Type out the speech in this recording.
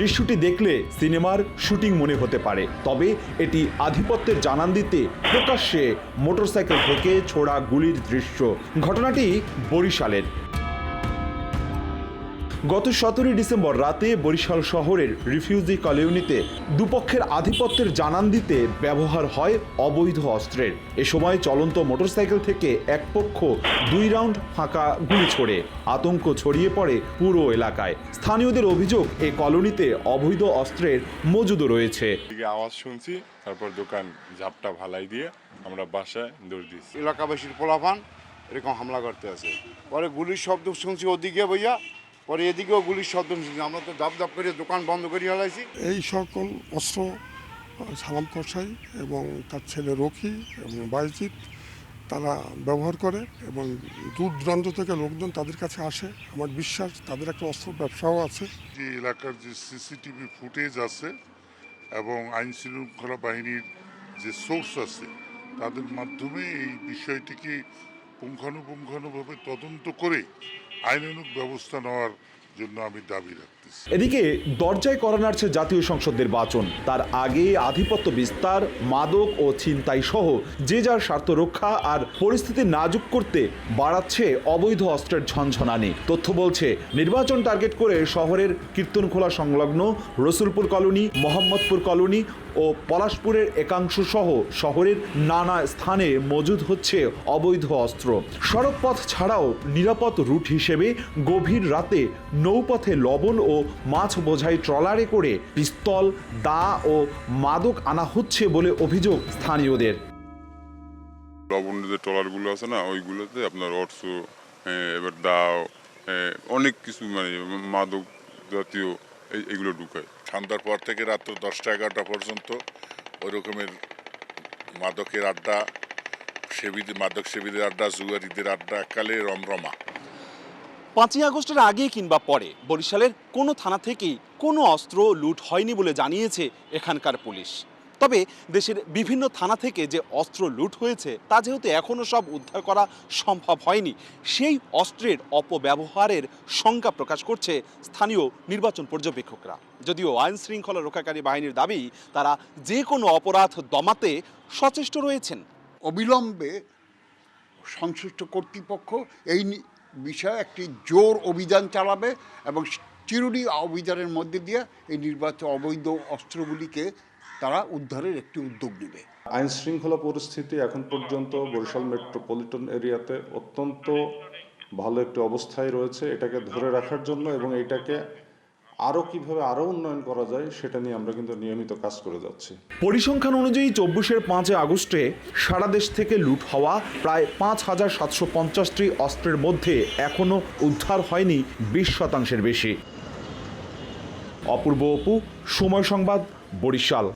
দৃশ্যটি দেখলে সিনেমার শুটিং মনে হতে পারে, তবে এটি আধিপত্যের জানান দিতে প্রকাশ্যে মোটরসাইকেল থেকে ছোড়া গুলির দৃশ্য। ঘটনাটি বরিশালের। গত 17 ডিসেম্বর রাতে বরিশাল শহরের রিফিউজি কলোনিতে দুপক্ষের আধিপত্যের জানান দিতে ব্যবহার হয় অবৈধ অস্ত্রের। এ সময় চলন্ত মোটরসাইকেল থেকে এক পক্ষ 2 রাউন্ড ফাঁকা গুলি ছোড়ে। আতঙ্ক ছড়িয়ে পড়ে পুরো এলাকায়। স্থানীয়দের অভিযোগ, এই কলোনিতে অবৈধ অস্ত্রের মজুদও রয়েছে। আওয়াজ শুনছি, তারপর দোকান ঝাপটা ভালাই দিয়ে আমরা বাসায় দৌড় দিচ্ছি। এলাকাবাসীর পোলাপান এরকম হামলা করতে আছে। পরে গুলির শব্দ শুনছি ওদিকে বইয়া, পরে এদিকেও গুলির শব্দ শুনছি। আমরা তো ধাপ ধাপ করে দোকান বন্ধ করে হালাইছি। এই সকল অস্ত্র সালাম কসাই এবং তার ছেলে রকি এবং বাইজিৎ তারা ব্যবহার করে এবং দূর দূরান্ত থেকে লোকজন তাদের কাছে আসে। আমার বিশ্বাস তাদের একটা অস্ত্র ব্যবসাও আছে। যে এলাকার যে সিসিটিভি ফুটেজ আছে এবং আইন শৃঙ্খলা বাহিনীর যে সোর্স আছে, তাদের মাধ্যমে এই বিষয়টিকে পুঙ্খানুপুঙ্খানুভাবে তদন্ত করে আইনানুগ ব্যবস্থা নেওয়ার জন্য আমি দাবি রাখতেছি। এদিকে দরজায় করা নাড়ছে জাতীয় সংসদ নির্বাচন। তার আগে আধিপত্য বিস্তার, মাদক ও ছিনতাই সহ যে যার স্বার্থ রক্ষা আর পরিস্থিতি নাজুক করতে বাড়াচ্ছে অবৈধ অস্ত্রের ঝনঝনানি। তথ্য বলছে, নির্বাচন টার্গেট করে শহরের কীর্তনখোলা সংলগ্ন রসুলপুর কলোনি, মোহাম্মদপুর কলোনি ও পলাশপুরের একাংশ সহ শহরের নানা স্থানে মজুদ হচ্ছে অবৈধ অস্ত্র। সড়ক পথ ছাড়াও নিরাপদ রুট হিসেবে গভীর রাতে নৌপথে লবণ ও মাছ বোঝাই ট্রলারে করে পিস্তল, দা ও মাদক আনা হচ্ছে বলে অভিযোগ স্থানীয়দের। লবণের যে ট্রলারগুলো আছে না, ওইগুলোতে আপনার অর্থ, এবার দাও, অনেক কিছু মানে মাদক জাতীয় এইগুলো ঢুকায়। সন্ধ্যার পর থেকে রাত 10টা-11টা পর্যন্ত ওই রকমের মাদকের আড্ডা, মাদক সেবীদের আড্ডা, জুয়ারিদের আড্ডা, একালে রমরমা। 5ই আগস্টের আগে কিংবা পরে বরিশালের কোনো থানা থেকেই কোনো অস্ত্র লুট হয়নি বলে জানিয়েছে এখানকার পুলিশ। তবে দেশের বিভিন্ন থানা থেকে যে অস্ত্র লুট হয়েছে তা যেহেতু এখনও সব উদ্ধার করা সম্ভব হয়নি, সেই অস্ত্রের অপব্যবহারের শঙ্কা প্রকাশ করছে স্থানীয় নির্বাচন পর্যবেক্ষকরা। যদিও আইন শৃঙ্খলা রক্ষাকারী বাহিনীর দাবি, তারা যে কোনো অপরাধ দমাতে সচেষ্ট রয়েছেন। অবিলম্বে সংশ্লিষ্ট কর্তৃপক্ষ এই বিষয়ে একটি জোর অভিযান চালাবে এবং চিরুনি অভিযানের মধ্যে দিয়ে এই নির্বাচন অবৈধ অস্ত্রগুলিকে তারা উদ্ধারের একটি উদ্যোগ নেবে। আইন শৃঙ্খলা পরিস্থিতি এখন পর্যন্ত বরিশাল মেট্রোপলিটন এরিয়াতে অত্যন্ত ভালো একটি অবস্থায় রয়েছে। এটাকে ধরে রাখার জন্য এবং এটাকে আরও কিভাবে আরও উন্নয়ন করা যায় সেটা নিয়ে আমরা কিন্তু নিয়মিত কাজ করে যাচ্ছি। পরিসংখ্যান অনুযায়ী 24-এর 5 আগস্টে সারা দেশ থেকে লুট হওয়া প্রায় 5,750টি অস্ত্রের মধ্যে এখনও উদ্ধার হয়নি 20% বেশি। অপূর্ব অপু, সময় সংবাদ, বরিশাল।